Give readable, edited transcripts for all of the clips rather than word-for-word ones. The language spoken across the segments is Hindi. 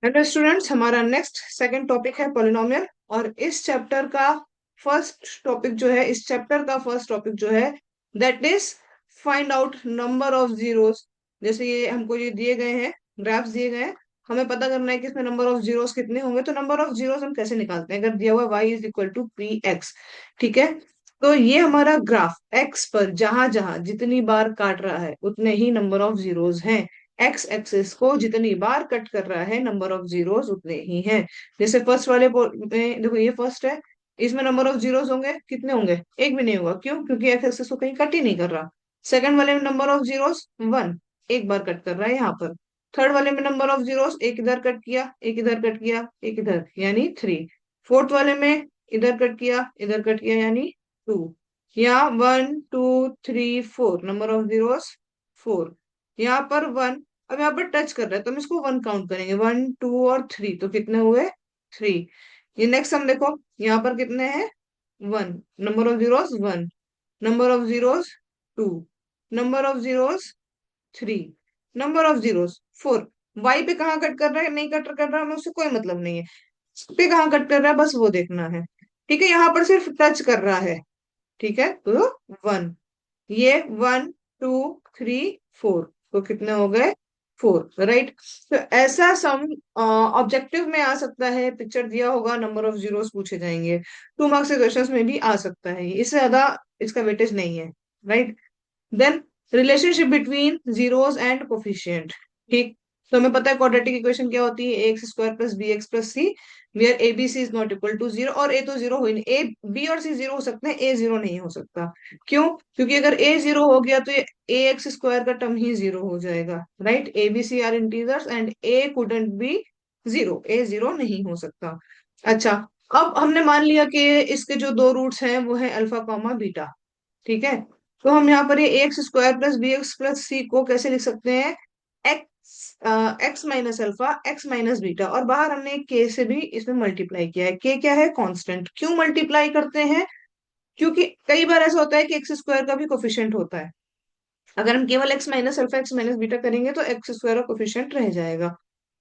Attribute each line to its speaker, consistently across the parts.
Speaker 1: हेलो स्टूडेंट्स, हमारा नेक्स्ट सेकंड टॉपिक है पॉलिनोमियल। और इस चैप्टर का फर्स्ट टॉपिक जो है that is find out number of zeros. जैसे ये हमको ये दिए गए हैं, ग्राफ्स दिए गए हैं, हमें पता करना है कि इसमें नंबर ऑफ जीरोस कितने होंगे। तो नंबर ऑफ जीरोस हम कैसे निकालते हैं? अगर दिया हुआ y is equal to P X, ठीक है, तो ये हमारा ग्राफ एक्स पर जहां जहां जितनी बार काट रहा है उतने ही नंबर ऑफ जीरोस हैं। एक्स एक्सिस को जितनी बार कट कर रहा है नंबर ऑफ जीरोस उतने ही हैं। जैसे फर्स्ट वाले में देखो, ये फर्स्ट है, इसमें नंबर ऑफ जीरोस होंगे कितने होंगे? एक भी नहीं होगा। क्यों? क्योंकि एक्स एक्सिस को कहीं कट ही नहीं कर रहा। सेकंड वाले में नंबर ऑफ जीरोस वन, एक बार कट कर रहा है यहाँ पर। थर्ड वाले में नंबर ऑफ जीरोस, एक इधर कट किया, एक इधर कट किया, एक इधर, यानी थ्री। फोर्थ वाले में इधर कट किया, इधर कट किया, यानी टू। यहाँ one two three four, number of zeros four. यहाँ पर वन, अब यहाँ पर टच कर रहा है तो हम इसको वन काउंट करेंगे, वन टू और थ्री, तो कितने हुए? थ्री। ये नेक्स्ट हम देखो, यहाँ पर कितने हैं? One, number of zeros one, number of zeros two, number of zeros three, number of zeros four. Y पे कहाँ कट कर रहा है, नहीं कट कर रहा है, हमें उससे कोई मतलब नहीं है। इस पे कहाँ कट कर रहा है, बस वो देखना है। ठीक है, यहाँ पर सिर्फ टच कर रहा है। ठीक है, तो वन, ये वन टू थ्री फोर, तो कितने हो गए? Four, right. तो ऐसा सम ऑब्जेक्टिव में आ सकता है, पिक्चर दिया होगा, नंबर ऑफ जीरोस पूछे जाएंगे, 2 मार्क्स के क्वेश्चंस में भी आ सकता है, इससे ज्यादा इसका वेटेज नहीं है, right. Then relationship between zeros and coefficient. ठीक, तो हमें पता है क्वाड्रेटिक इक्वेशन क्या होती है, a x square plus b x plus c, where a B c is not equal to zero. और ए तो जीरो हो ही नहीं, ए बी और सी जीरो हो सकते हैं, ए जीरो नहीं हो सकता। क्यों? क्योंकि अगर ए जीरो हो गया तो ये ए एक्स स्क्वायर का टर्म ही जीरो हो जाएगा, right. A B C are integers and A couldn't be zero, A zero नहीं हो सकता। अच्छा, अब हमने मान लिया कि इसके जो दो रूट्स हैं वो है अल्फा कॉमा बीटा। ठीक है, तो हम यहाँ पर ये x square plus b x plus c को कैसे लिख सकते हैं? X x minus alpha x minus beta, और बाहर हमने के से भी इसमें मल्टीप्लाई किया है। के क्या है? कांस्टेंट। क्यों मल्टीप्लाई करते हैं? क्योंकि कई बार ऐसा होता है कि एक्स स्क्वायर का भी कोफिशिएंट होता है। अगर हम केवल x minus alpha x minus beta करेंगे तो एक्स स्क्वायर का कोफिशिएंट रह जाएगा,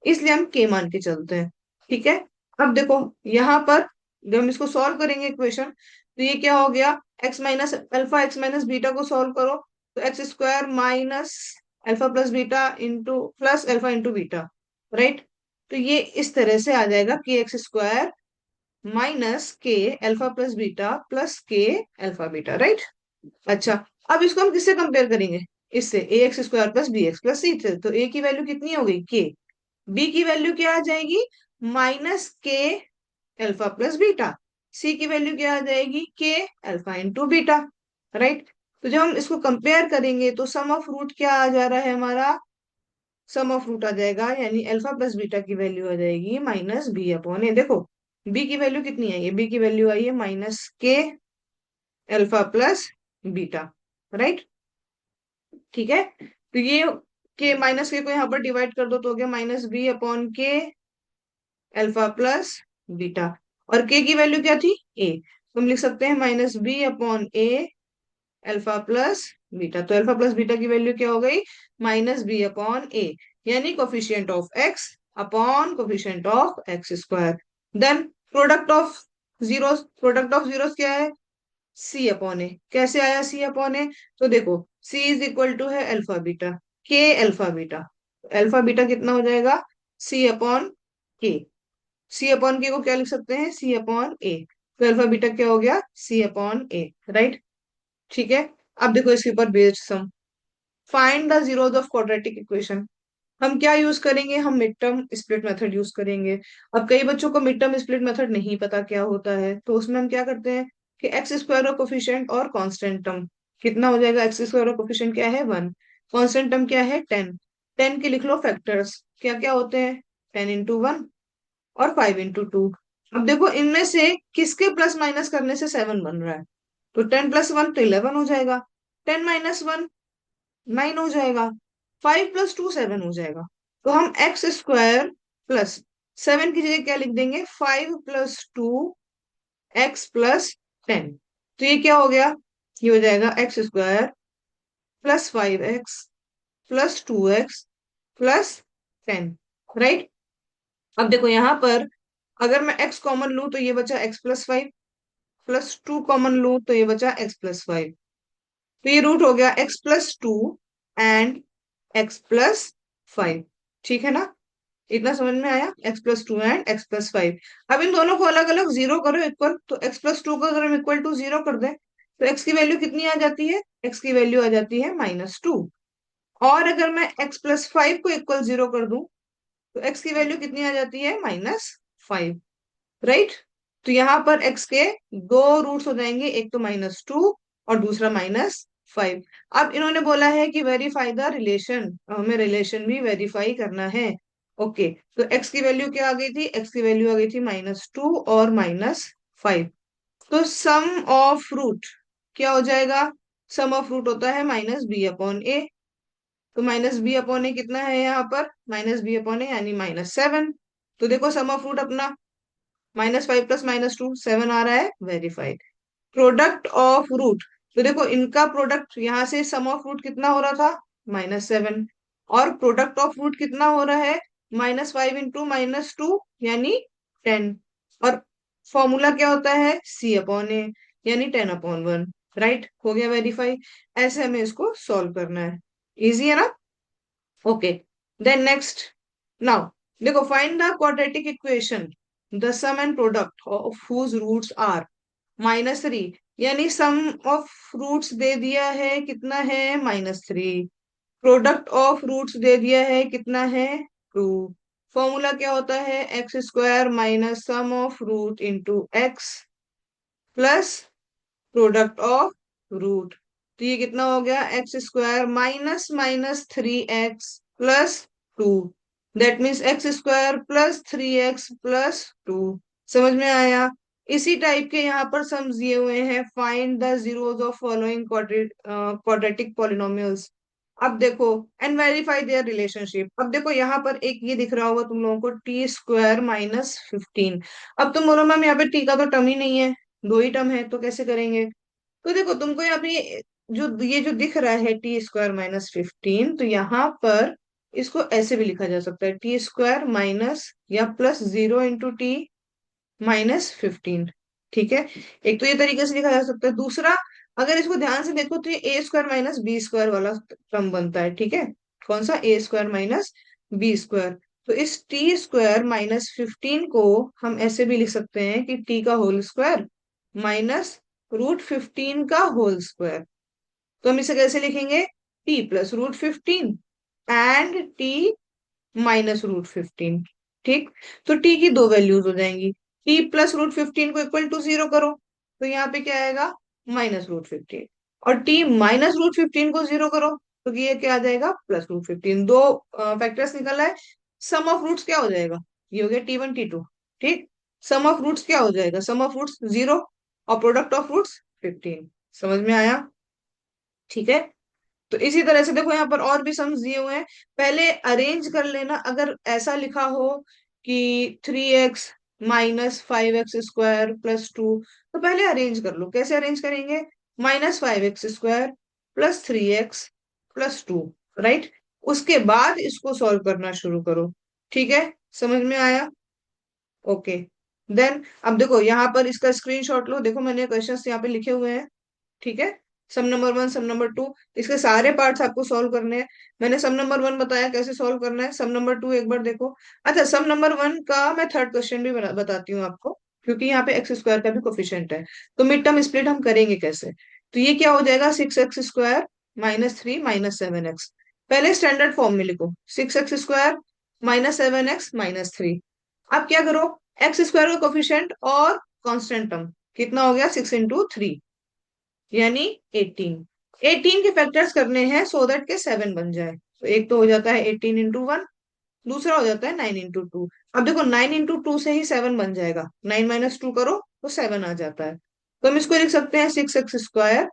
Speaker 1: इसलिए हम के मान के चलते हैं। ठीक है, अब देखो यहाँ पर जब हम इसको सॉल्व करेंगे इक्वेशन, तो ये क्या हो गया? X minus alpha x minus beta को सॉल्व करो तो x square minus alpha plus beta into plus alpha into beta, right. तो ये इस तरह से आ जाएगा कि एक्स स्क्वायर माइनस के अल्फा प्लस बीटा प्लस के अल्फा बीटा, राइट। अच्छा, अब इसको हम किससे कंपेयर करेंगे? इससे a x square plus b x plus c से। तो ए की वैल्यू कितनी हो गई? के। बी की वैल्यू क्या आ जाएगी? माइनस के अल्फा प्लस बीटा। सी की वैल्यू क्या आ जाएगी? के अल्फा इंटू बीटा, राइट। तो जब हम इसको कंपेयर करेंगे तो सम ऑफ रूट क्या आ जा रहा है हमारा? सम ऑफ रूट आ जाएगा, यानी अल्फा प्लस बीटा की वैल्यू आ जाएगी माइनस बी अपॉन ए। देखो बी की वैल्यू कितनी आई है? बी की वैल्यू आई है माइनस के अल्फा प्लस बीटा, राइट। ठीक है, तो ये के माइनस के को यहाँ पर डिवाइड कर दो तो हो गया माइनस बी अपॉन के अल्फा प्लस बीटा। और के की वैल्यू क्या थी? ए, तो हम लिख सकते हैं minus B upon A alpha plus beta. तो अल्फा प्लस बीटा की वैल्यू क्या हो गई? माइनस बी अपॉन ए, यानी coefficient of X upon coefficient of X square. Then product of zeros, product of zeros क्या है? C upon A. कैसे आया सी अपॉन ए? तो देखो सी इज इक्वल टू है अल्फा बीटा, के अल्फा बीटा। अल्फा बीटा कितना हो जाएगा? सी अपॉन के। सी अपॉन के को क्या लिख सकते हैं? C upon A. तो अल्फा बीटा क्या हो गया? C upon A, right. ठीक है, अब देखो इसके ऊपर based sum, find the zeros of quadratic equation. हम क्या यूज करेंगे? हम mid term split method use करेंगे। अब कई बच्चों को मिड टर्म स्प्लिट मेथड नहीं पता क्या होता है, तो उसमें हम क्या करते हैं कि एक्स स्क्वायर और कोफिशिएंट और कांस्टेंट टर्म कितना हो जाएगा? एक्स स्क्वायर और कोफिशिएंट क्या है? वन। कांस्टेंट टर्म क्या है? टेन। टेन के लिख लो फैक्टर्स, क्या क्या होते हैं? टेन इंटू वन और फाइव इंटू टू। अब देखो इनमें से किसके प्लस माइनस करने से सेवन बन रहा है? तो टेन प्लस वन तो इलेवन हो जाएगा, टेन माइनस वन नाइन हो जाएगा, फाइव प्लस टू सेवन हो जाएगा। तो हम एक्स स्क्वायर प्लस सेवन की जगह क्या लिख देंगे? Five plus two x plus ten. तो ये क्या हो गया? ये हो जाएगा x square plus five x plus two x plus ten, right. अब देखो यहाँ पर अगर मैं x कॉमन लूं तो ये बचा x+5, +2 कॉमन लूं तो ये बचा x+5। तो ये रूट हो गया x+2 एंड x+5। ठीक है ना? इतना समझ में आया? x+2 and x+5। अब इन दोनों को अलग अलग जीरो करो इक्वल, तो x+2 को अगर हम इक्वल टू जीरो कर दें तो x की वैल्यू कितनी आ जाती है? x की वैल्यू आ जाती है -2। और अगर मैं x+5 को इक्वल जीरो कर दूं तो x की वैल्यू कितनी आ जाती है? -5। राइट? तो यहाँ पर x के दो रूट्स हो जाएंगे, एक तो -2 और दूसरा -5। अब इन्होंने बोला है कि वेरीफाई द रिलेशन, हमें रिलेशन भी वेरीफाई करना है। ओके, तो x की वैल्यू क्या आ गई थी? x की वैल्यू आ गई थी -2 और -5। तो सम ऑफ रूट क्या हो जाएगा? सम ऑफ रूट होता है -b/a। तो -b/a कितना है यहाँ पर? -b/a यानी -7। तो देखो सम ऑफ रूट अपना -5 + -2 7 आ रहा है, वेरीफाइड। प्रोडक्ट ऑफ रूट, तो देखो इनका प्रोडक्ट यहाँ से सम ऑफ रूट कितना हो रहा था? -7। और प्रोडक्ट ऑफ रूट कितना हो रहा है? -5 इंटू -2 यानी 10। और फॉर्मूला क्या होता है? c/a यानी 10/1। राइट, हो गया वेरीफाई। ऐसे हमें इसको सॉल्व करना है। इजी है ना? Okay, then next. नाउ देखो, find the quadratic equation the sum and product of whose roots are -3। यानी सम ऑफ रूट्स दे दिया है, कितना है? -3। प्रोडक्ट ऑफ रूट्स दे दिया है, कितना है? 2। फॉर्मूला क्या होता है? x² minus sum of root into X plus product of root. तो ये कितना हो गया? x² minus -3x plus 2। That means x² plus 3x plus 2। समझ में आया? इसी टाइप के यहाँ पर सम्स दिए हुए हैं। Find the zeros of following quadratic polynomials. अब देखो, एंड वेरीफाई देयर रिलेशनशिप। अब देखो यहाँ पर एक ये दिख रहा होगा तुम लोगों को, t² -15। अब तुम बोलो मैम यहाँ पे t का तो टर्म ही नहीं है, दो ही टर्म है, तो कैसे करेंगे? तो देखो तुमको यहाँ पे ये जो दिख रहा है t² -15, तो यहाँ पर इसको ऐसे भी लिखा जा सकता है, t² माइनस या +0 × t -15। ठीक है, एक तो ये तरीके से लिखा जा सकता है। दूसरा, अगर इसको ध्यान से देखो तो ये a² - b² वाला टर्म बनता है। ठीक है, कौन सा? a²-b²। तो इस t² -15 को हम ऐसे भी लिख सकते हैं कि t का होल स्क्वायर माइनस √15 का होल स्क्वायर। तो हम इसे कैसे लिखेंगे? t + √15 and t -√15। ठीक, तो t की दो वैल्यूज हो जाएंगी। t + √15 को इक्वल टू 0 करो, तो यहाँ पे क्या आएगा? -√15। और t -√15 को 0 करो तो ये क्या आ जाएगा? +√15। दो फैक्टर्स निकल आए। सम ऑफ रूट्स क्या हो जाएगा? ये हो गया t1 t2। ठीक, सम ऑफ रूट्स क्या हो जाएगा? सम ऑफ रूट्स 0 और प्रोडक्ट ऑफ रूट्स 15। समझ में आया? ठीक है, तो इसी तरह से देखो यहाँ पर और भी सम्स दिए हुए हैं। पहले अरेंज कर लेना। अगर ऐसा लिखा हो कि 3x -5x² प्लस 2, तो पहले अरेंज कर लो। कैसे अरेंज करेंगे? -5x² plus 3x plus 2। Right, उसके बाद इसको सॉल्व करना शुरू करो। ठीक है, समझ में आया? ओके, देन अब देखो यहाँ पर इसका स्क्रीनशॉट लो। देखो मैंने क्वेश्चंस यहाँ पे लिखे हुए हैं। ठीक है, सम नंबर 1, सम नंबर 2, इसके सारे पार्ट्स आपको सॉल्व करने हैं। मैंने सम नंबर 1 बताया कैसे सॉल्व करना है, सम नंबर 2 एक बार देखो। अच्छा, सम नंबर 1 का मैं थर्ड क्वेश्चन भी बताती हूँ आपको, क्योंकि यहाँ पे x² का भी कोफिशिएंट है। तो मिड टर्म स्प्लिट हम करेंगे कैसे? तो ये क्या हो जाएगा? 6x² -3 -7x। पहले स्टैंडर्ड फॉर्म में लिखो, 6x² -7x -3। अब क्या करो? x² का कोफिशिएंट और कांस्टेंट टर्म कितना हो गया? 6 × 3 यानी 18। 18 के फैक्टर्स करने हैं सो दैट के 7 बन जाए। तो एक तो हो जाता है 18 × 1, दूसरा हो जाता है 9 × 2। अब देखो 9 × 2 से ही 7 बन जाएगा, 9 - 2 करो तो 7 आ जाता है। तो हम इसको लिख सकते हैं 6x²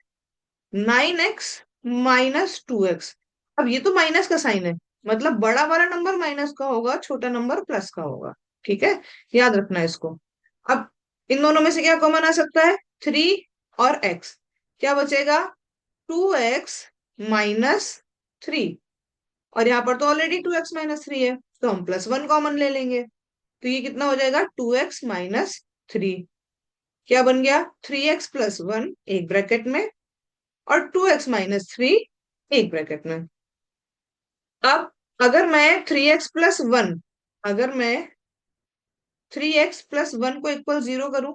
Speaker 1: 9x -2x। अब ये तो माइनस का साइन है, मतलब बड़ा वाला नंबर माइनस का होगा, छोटा नंबर प्लस का होगा। ठीक है, याद रखना इसको। अब इन दोनों में से क्या कॉमन आ सकता है? 3 और x। क्या बचेगा? 2x -3। और यहाँ पर तो ऑलरेडी 2x -3 है, तो हम +1 कॉमन ले लेंगे। तो ये कितना हो जाएगा 2x - 3। क्या बन गया 3x+1 एक ब्रैकेट में और 2x - 3 एक ब्रैकेट में। अब अगर मैं 3x+1 अगर मैं 3x+1 को इक्वल 0 करूं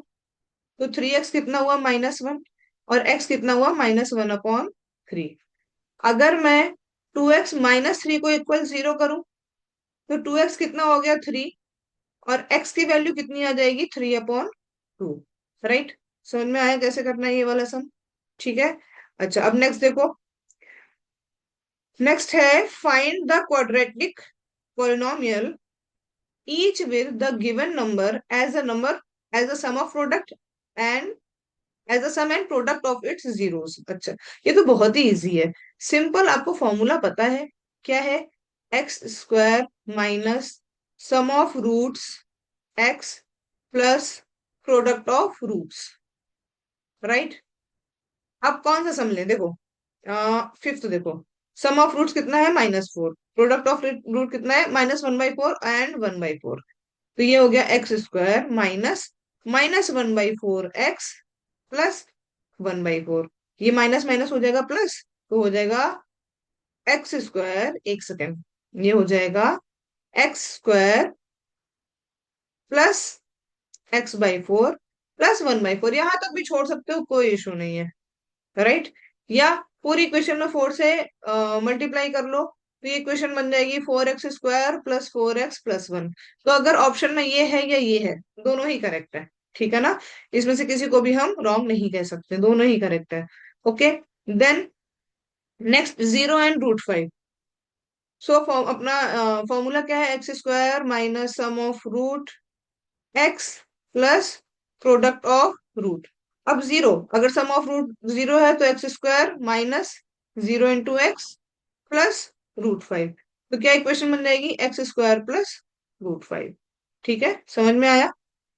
Speaker 1: तो 3x कितना हुआ -1 और x कितना हुआ -1/3। अगर मैं 2x - 3 को इक्वल 0 करूं तो 2x कितना हो गया 3 और x की वैल्यू कितनी आ जाएगी 3/2। राइट। समझ में आया कैसे करना है ये वाला सम। ठीक है। अच्छा अब नेक्स्ट देखो। नेक्स्ट है find the quadratic polynomial each with the given number as a sum of product and as a sum and product of its zeros। अच्छा ये तो बहुत ही इजी है। सिंपल आपको फॉर्मूला पता है क्या है, x² minus sum of roots x plus product of roots. Right. अब कौन सा सम लें देखो, फिफ्थ देखो। सम ऑफ रूट्स कितना है -4, प्रोडक्ट ऑफ रूट कितना है -1/4 एंड 1/4। तो ये हो गया x² माइनस -1/4x प्लस 1/4। ये माइनस माइनस हो जाएगा प्लस, तो हो जाएगा x², एक सेकेंड, ये हो जाएगा x² प्लस x/4 प्लस 1/4। यहां तक भी छोड़ सकते हो, कोई इशू नहीं है। राइट। या पूरी इक्वेशन में 4 से मल्टीप्लाई कर लो तो ये इक्वेशन बन जाएगी 4x² प्लस 4x+1। तो अगर ऑप्शन में ये है या ये है, दोनों ही करेक्ट है। ठीक है ना। इसमें से किसी को भी हम रॉन्ग नहीं कह सकते, दोनों ही करेक्ट है। Okay. Then next 0 and √5। So अपना फॉर्मूला क्या है, x² minus sum of root x plus product of root. अब जीरो, अगर सम ऑफ रूट 0 है तो x² माइनस 0 × x प्लस √5। तो क्या इक्वेशन बन जाएगी x² प्लस √5। ठीक है, समझ में आया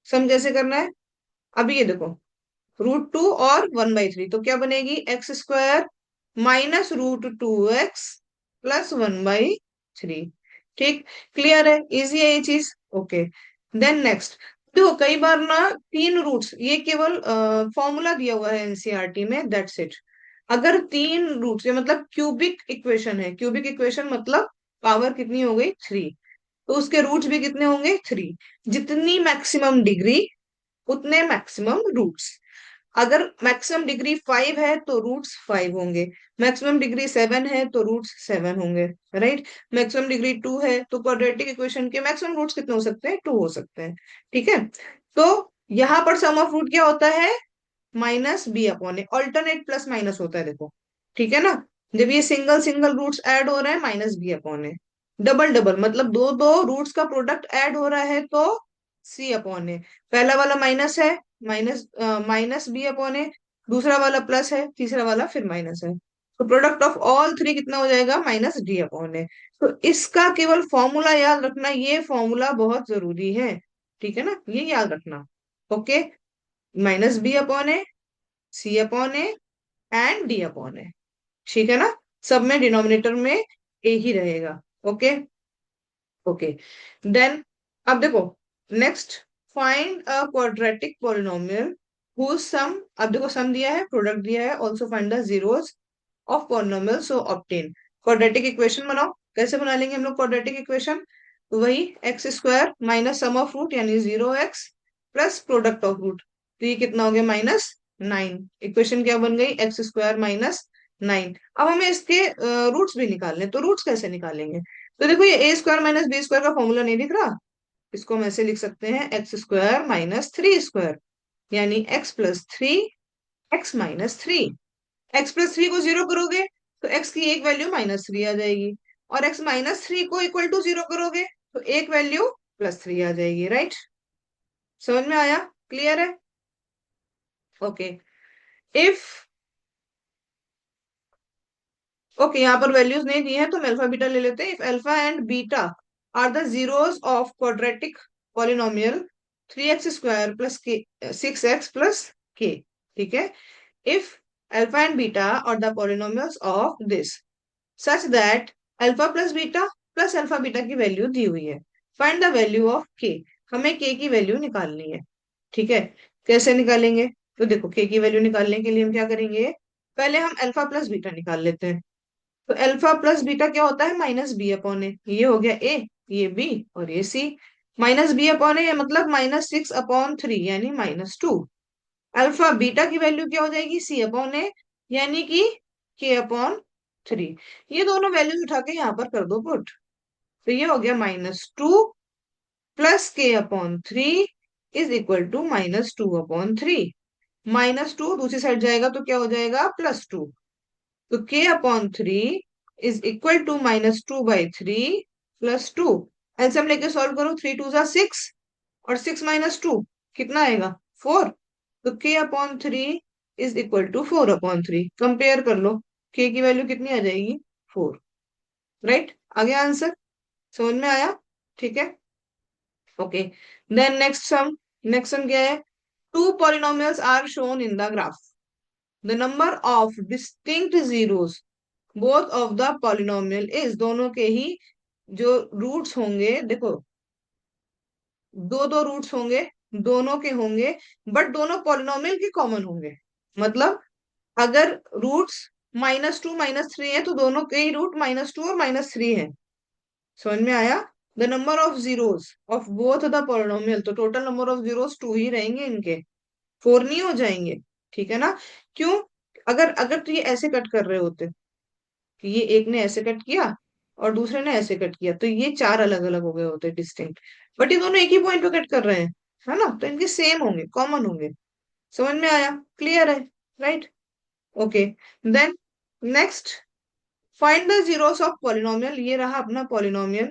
Speaker 1: सम कैसे करना है। अभी ये देखो √2 और 1/3, तो क्या बनेगी x² माइनस √2x प्लस 1/3। ठीक, क्लियर है, इजी है ये चीज। ओके। देन नेक्स्ट देखो, कई बार ना तीन रूट्स, ये केवल फॉर्मूला दिया हुआ है एनसीईआरटी में, दैट्स इट। अगर तीन रूट्स, ये मतलब क्यूबिक इक्वेशन है, क्यूबिक इक्वेशन मतलब पावर कितनी हो गई 3, तो उसके रूट्स भी कितने होंगे 3। जितनी मैक्सिमम डिग्री उतने मैक्सिमम रूट्स। अगर मैक्सिमम डिग्री 5 है तो रूट्स 5 होंगे, मैक्सिमम डिग्री 7 है तो रूट्स 7 होंगे। राइट। मैक्सिमम डिग्री 2 है तो क्वाड्रेटिक इक्वेशन के मैक्सिमम रूट्स कितने हो सकते हैं 2 हो सकते हैं। ठीक है। तो यहाँ पर सम ऑफ रूट क्या होता है -b/a, ऑल्टरनेट प्लस माइनस होता है देखो। ठीक है ना। जब ये सिंगल सिंगल रूट्स ऐड हो रहे हैं -b/a, डबल डबल मतलब दो दो रूट्स का प्रोडक्ट ऐड हो रहा है तो c/a। पहला वाला माइनस है, -b/a, दूसरा वाला प्लस है, तीसरा वाला फिर माइनस है, तो प्रोडक्ट ऑफ ऑल थ्री कितना हो जाएगा -d/a। तो इसका केवल फॉर्मूला याद रखना, ये फॉर्मूला बहुत जरूरी है। ठीक है ना, ये याद रखना। Okay. -b/a, c/a and d/a। ठीक है ना। सब में डिनोमिनेटर में ए ही रहेगा। ओके। ओके। देन अब देखो next, find a quadratic polynomial whose sum, अब देखो सम दिया है, प्रोडक्ट दिया है, also find the zeros of polynomial so obtain. Quadratic equation बनाओ। कैसे बना लेंगे हम लोग क्वाड्रेटिक इक्वेशन, तो वही x² minus sum of root यानी 0x plus product of root. तो ये कितना हो गया -9। इक्वेशन क्या बन गई x² -9। अब हमें इसके रूट्स भी निकालने, तो रूट्स कैसे निकालेंगे, तो देखो ये a² माइनस b² का फॉर्मूला नहीं दिख रहा, इसको हम ऐसे लिख सकते हैं x² माइनस 3² यानी x+3 x+3 को 0 करोगे तो x की एक वैल्यू -3 आ जाएगी, और x-3 को इक्वल टू 0 करोगे तो एक वैल्यू +3 आ जाएगी। राइट। समझ में आया, क्लियर है। ओके। इफ ओके, यहाँ पर वैल्यूज नहीं दी है तो हम अल्फा बीटा ले लेते हैं। If alpha and beta are the zeros of quadratic polynomial 3x² plus k 6x plus k. ठीक है। If alpha and beta are the polynomials of this such that alpha plus beta की वैल्यू दी हुई है, फाइंड द वैल्यू ऑफ के। हमें के की वैल्यू निकालनी है। ठीक है, कैसे निकालेंगे? तो देखो, के की वैल्यू निकालने के लिए हम क्या करेंगे, पहले हम अल्फा प्लस बीटा निकाल लेते हैं। तो अल्फा प्लस बीटा क्या होता है? माइनस बी अपॉन ए। ये हो गया ए, ये बी और ये सी। माइनस बी अपॉन ए मतलब -6/3 यानी -2। अल्फा बीटा की वैल्यू क्या हो जाएगी? सी अपॉन ए यानी कि k/3। ये दोनों वैल्यूज उठा के यहाँ पर कर दो पुट। तो ये हो गया -2 plus k/3 is equal to -2/3। -2 दूसरी साइड जाएगा तो क्या हो जाएगा? +2। तो k/3 is equal to -2/3 +2। LCM लेके सॉल्व करो, 3 2 6 और 6 - 2 कितना आएगा? 4। तो k/3 is equal to 4/3। Compare कर लो, k की वैल्यू कितनी आ जाएगी? 4। राइट, आ गया आंसर? समझ में आया? ठीक है, ओके। देन नेक्स्ट सम क्या है? Two polynomials are shown in the graph. The number of distinct zeros both of the polynomial is, दोनों के ही जो रूट्स होंगे, देखो दो दो रूट्स होंगे, दोनों के होंगे, बट दोनों पॉलिनोमियल के कॉमन होंगे। मतलब अगर रूट्स -2 -3 है तो दोनों के ही रूट -2 और -3 है। समझ में आया? The number of zeros of both the polynomial, तो टोटल नंबर ऑफ जीरोस 2 ही रहेंगे इनके, 4 नहीं हो जाएंगे। ठीक है ना? क्यों? अगर अगर तो ये ऐसे कट कर रहे होते कि ये एक ने ऐसे कट किया और दूसरे ने ऐसे कट किया, तो ये चार अलग अलग हो गए होते डिस्टिंक्ट। बट ये दोनों एक ही पॉइंट पे कट कर रहे हैं, है ना? तो इनके सेम होंगे, कॉमन होंगे। समझ में आया? क्लियर है? Right, okay. Then next, find the zeros of polynomial. ये रहा अपना पॉलिनोमियल।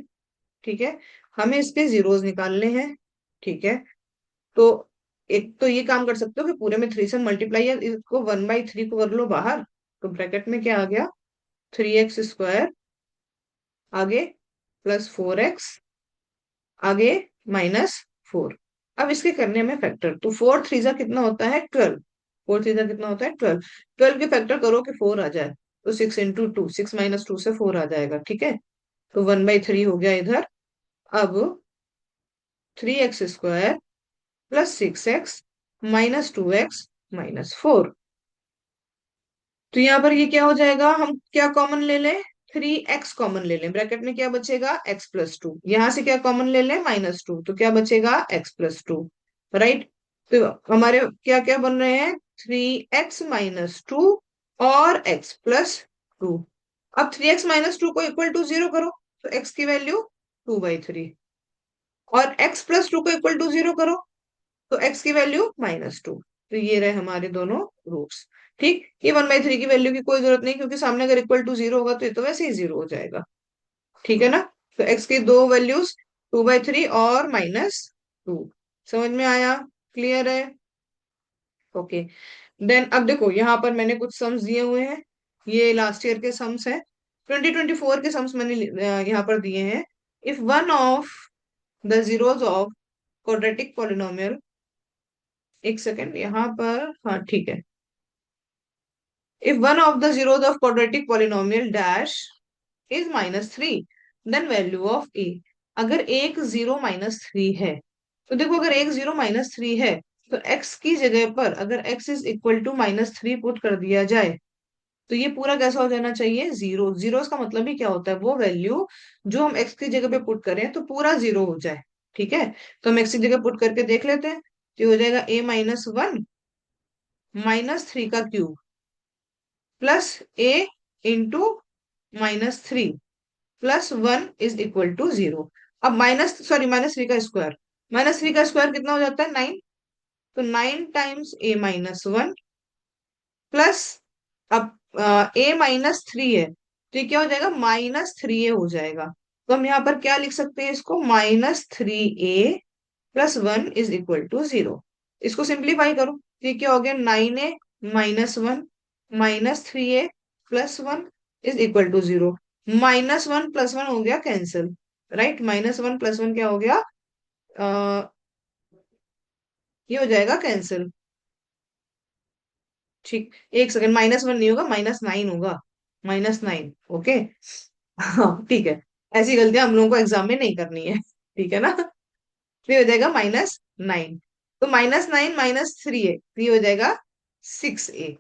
Speaker 1: ठीक है, हमें इसके जीरोस निकालने हैं। ठीक है, तो एक तो ये काम कर सकते हो कि पूरे में 3 से मल्टीप्लाई है, इसको 1/3 को कर लो बाहर। तो ब्रैकेट में क्या आ गया? 3x² आगे +4x आगे -4। अब इसके करने में फैक्टर, तो 4 3 कितना होता है? 12। 4 3 कितना होता है? 12। 12 के फैक्टर करो कि 4 आ जाए, तो 6 × 2, 6 - 2 से 4 आ जाएगा। ठीक है, तो 1/3 हो गया इधर। अब 3x² +6x -2x -4। तो यहाँ पर ये क्या हो जाएगा? हम क्या कॉमन ले लें? 3x कॉमन ले लें। ब्रैकेट में क्या बचेगा? x+2। यहां से क्या कॉमन ले लें? -2। तो क्या बचेगा? x+2। राइट, तो हमारे क्या क्या बन रहे हैं? 3x - 2 और x+2। अब 3x - 2 को इक्वल टू 0 करो, तो x की वैल्यू 2/3। और x+2 को इक्वल टू 0 करो तो x की वैल्यू -2। तो ये रहे हमारे दोनों रूट्स। ठीक, ये 1/3 की वैल्यू की कोई जरूरत नहीं, क्योंकि सामने अगर इक्वल टू 0 होगा तो ये तो वैसे ही 0 हो जाएगा। ठीक है ना? तो x की दो वैल्यूज 2/3 और -2। समझ में आया? क्लियर है? ओके। देन अब देखो, यहाँ पर मैंने कुछ सम्स दिए हुए हैं। ये लास्ट ईयर के सम्स हैं, 2024 के सम्स मैंने यहाँ पर दिए हैं। If one of the zeros of quadratic polynomial, एक सेकेंड यहाँ पर, हाँ ठीक है। If one of the zeros of quadratic polynomial dash is -3, then value of a। अगर एक 0 - 3 है, तो देखो अगर एक 0 - 3 है, तो x की जगह पर अगर x is equal to -3 put कर दिया जाए, तो ये पूरा कैसा हो जाना चाहिए? 0। जीरोस का मतलब ही क्या होता है? वो वैल्यू जो हम x की जगह पे पुट करें तो पूरा 0 हो जाए। ठीक है, तो हम x की जगह पुट करके देख लेते हैं। तो हो जाएगा a - 1 -3 का cube +a × -3 +1 is equal to 0। अब -3 का स्क्वायर, -3 का स्क्वायर कितना हो जाता है? 9। तो 9 टाइम्स a - 1 प्लस, अब a - 3 है, तो ये क्या हो जाएगा? -3a हो जाएगा। तो हम यहाँ पर क्या लिख सकते हैं इसको? -3a +1 is equal to 0। इसको सिंप्लीफाई करो, तो ये क्या हो गया? 9a -1 -3a +1 is equal to 0। -1 +1 हो गया कैंसिल। राइट, -1 +1 क्या हो गया? आ, ये हो जाएगा कैंसिल। ठीक, एक सेकंड, -1 नहीं होगा, -9 होगा। -9, ओके। हाँ ठीक है, ऐसी गलतियां हम लोगों को एग्जाम में नहीं करनी है। ठीक है ना? तो ये हो जाएगा -9। तो -9 -3 है, तो ये हो जाएगा 6a।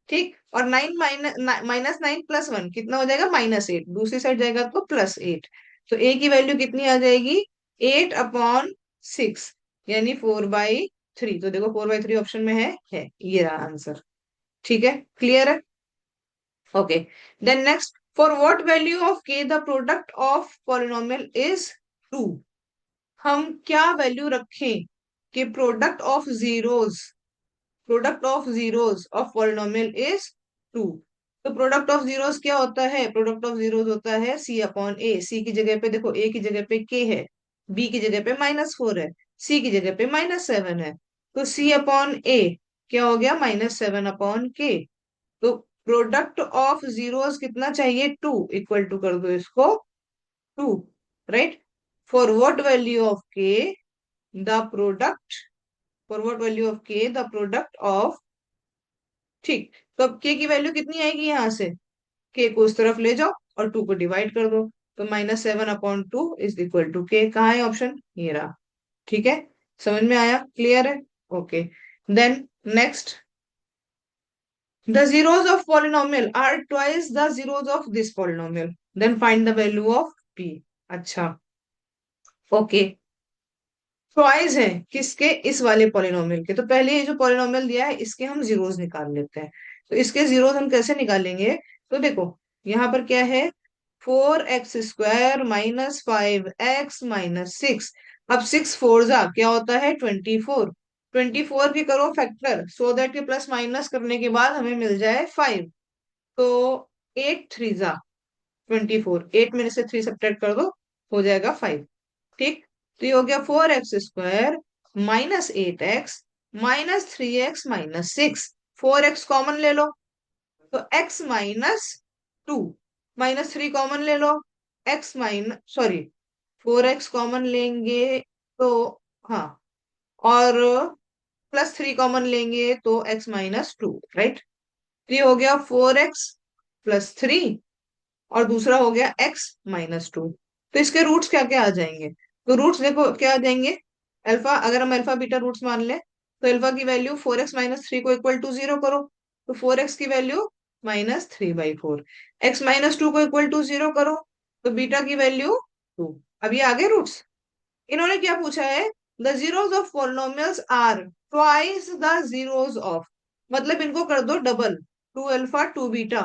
Speaker 1: ठीक, और 9 -9 +1 कितना हो जाएगा, -8, दूसरी साइड जाएगा तो +8। तो a की वैल्यू कितनी आ जाएगी, 8/6, यानी 4/3। तो देखो 4/3 ऑप्शन में है, ये रहा आंसर। ठीक है, क्लियर है। Okay, then next, for what value of k the product of polynomial is 2। हम क्या वैल्यू रखें कि product of zeros of polynomial is 2। तो प्रोडक्ट ऑफ जीरोस क्या होता है, प्रोडक्ट ऑफ जीरोस होता है c/a। c की जगह पे देखो, a की जगह पे k है, b की जगह पे -4 है, c की जगह पे -7 है। तो c/a क्या हो गया, -7/k। तो प्रोडक्ट ऑफ जीरोस कितना चाहिए, 2, इक्वल टू कर दो इसको 2, right. For what value of k the product, for what value of k the product of, ठीक। तो अब k की वैल्यू कितनी आएगी, यहां से k को उस तरफ ले जाओ और 2 को डिवाइड कर दो। तो -7/2 इज इक्वल टू k, कहाँ है ऑप्शन, ये रहा। ठीक है, समझ में आया, क्लियर है। Okay, then next, the zeros of polynomial are twice the zeros of this polynomial, then find the value of p। अच्छा, ओके, ट्वाइस है किसके, इस वाले पॉलिनोमियल के। तो पहले ये जो पॉलिनोमियल दिया है इसके हम जीरोस निकाल लेते हैं। तो इसके जीरोस हम कैसे निकालेंगे, तो देखो यहाँ पर क्या है, 4x² -5x -6। अब 6 4 जा क्या होता है, 24। 24 की करो फैक्टर, सो दैट के प्लस माइनस करने के बाद हमें मिल जाए 5। तो 8 3 जा 24, 8 में से 3 सब्ट्रैक्ट कर दो, हो जाएगा 5। ठीक, तो ये हो गया 4x² -8x -3x -6। 4x common ले लो, तो x -2, -3 कॉमन ले लो, x minus sorry 4x common लेंगे तो, हाँ, और +3 कॉमन लेंगे तो x -2, राइट। तो ये हो गया 4x +3, और दूसरा हो गया x -2। तो इसके रूट्स क्या क्या आ जाएंगे, तो रूट्स देखो क्या आ जाएंगे, अल्फा, अगर हम अल्फा बीटा रूट्स मान लें, तो अल्फा की वैल्यू 4x -3 को इक्वल टू 0 करो, तो 4x की वैल्यू -3/4। x -2 को इक्वल टू 0 करो, तो बीटा की वैल्यू 2। अब ये आगे रूट्स, इन्होंने क्या पूछा है, the zeros of polynomials are twice the zeros of, मतलब इनको कर दो डबल, 2 अल्फा 2 बीटा।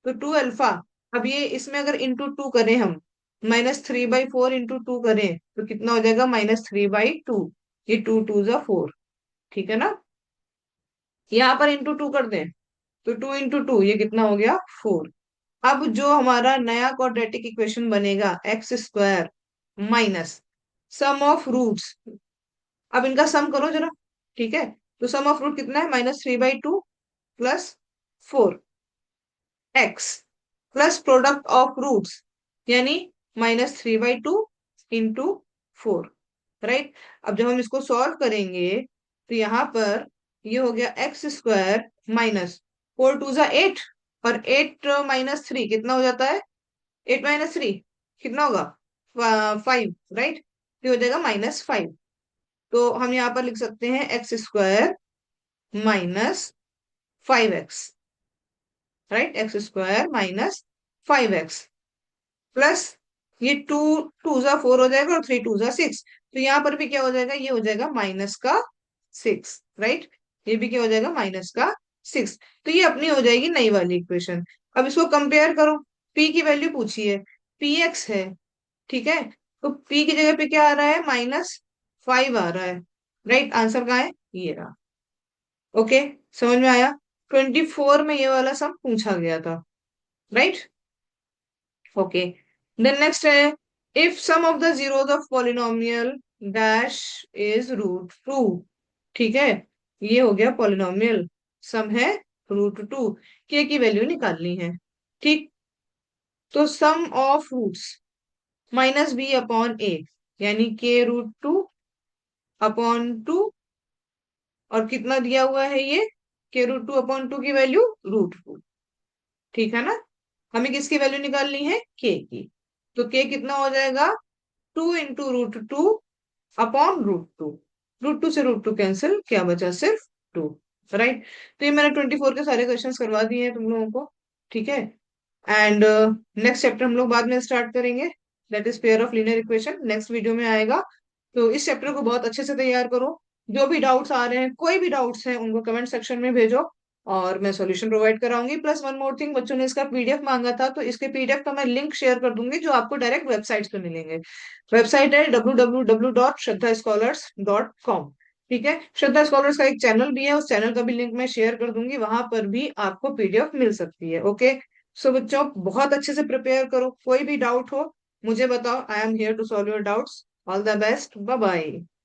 Speaker 1: तो 2 अल्फा, अब ये इसमें अगर इंटू 2 करें हम, -3/4 इंटू 2 करें तो कितना हो जाएगा, -3/2। ये 2 2 जा 4, ठीक है ना। यहाँ पर इंटू 2 कर दें तो 2 × 2 ये कितना हो गया, 4। अब जो हमारा नया क्वाड्रेटिक इक्वेशन बनेगा, x² minus sum of roots, अब इनका सम करो जरा। ठीक है, तो सम ऑफ रूट कितना है, -3/2 +4x plus product of roots, यानी -3/2 इंटू 4, राइट। अब जब हम इसको सॉल्व करेंगे तो यहाँ पर ये हो गया x² -4 2 जा 8, और 8 - 3 कितना हो जाता है, 8 - 3 कितना होगा, 5, राइट। ये हो जाएगा -5। तो हम यहाँ पर लिख सकते हैं x² -5x, right, x² -5x plus ये 2 2 जा 4 हो जाएगा, और 3 2 जा 6। तो यहाँ पर भी क्या हो जाएगा, ये हो जाएगा -6, राइट। ये भी क्या हो जाएगा, -6। तो ये अपनी हो जाएगी नई वाली इक्वेशन। अब इसको कंपेयर करो, p की वैल्यू पूछी है, px है, ठीक है। तो p की जगह पे क्या आ रहा है, -5 आ रहा है, राइट। आंसर कहाँ है, ये रहा। ओके, समझ में आया। 24 में ये वाला सम पूछा गया था, राइट। ओके, देन नेक्स्ट है, if sum of the zeros of polynomial dash is √2। ठीक है, ये हो गया पॉलिनोमियल, सम है √2, के की वैल्यू निकालनी है। ठीक, तो सम ऑफ रूट्स -b/a, यानी k√2/2, और कितना दिया हुआ है ये, k√2/2 की वैल्यू √2। ठीक है ना, हमें किसकी वैल्यू निकालनी है, के की। तो के कितना हो जाएगा, 2 × √2 अपॉन रूट 2। रूट 2 से रूट 2 कैंसिल, क्या बचा सिर्फ 2। राइट। तो ये मैंने 24 के सारे क्वेश्चंस करवा दिए हैं तुम लोगों को। ठीक है। एंड नेक्स्ट चैप्टर हम लोग बाद में स्टार्ट करेंगे, that is pair of linear equation, next video में आएगा। तो इस चैप्टर को बहुत अच्छे से तैयार करो। जो भी डाउट्स आ रहे हैं, कोई भी डाउट्स हैं, उनको कमेंट सेक्शन में भेजो और मैं सॉल्यूशन प्रोवाइड कराऊंगी। प्लस वन मोर थिंग, बच्चों ने इसका पीडीएफ मांगा था, तो इसके पीडीएफ का मैं लिंक शेयर कर दूंगी जो आपको डायरेक्ट वेबसाइट पे मिलेंगे। वेबसाइट है www.shraddhascholars.com। ठीक है। श्रद्धा स्कॉलर्स का एक चैनल भी है, उस चैनल का भी लिंक मैं शेयर कर दूंगी, वहां पर भी आपको पीडीएफ मिल सकती है। ओके। सो बच्चों, बहुत अच्छे से प्रिपेयर करो, कोई भी डाउट हो मुझे बताओ, I am here to solve your doubts. All the best, bye bye.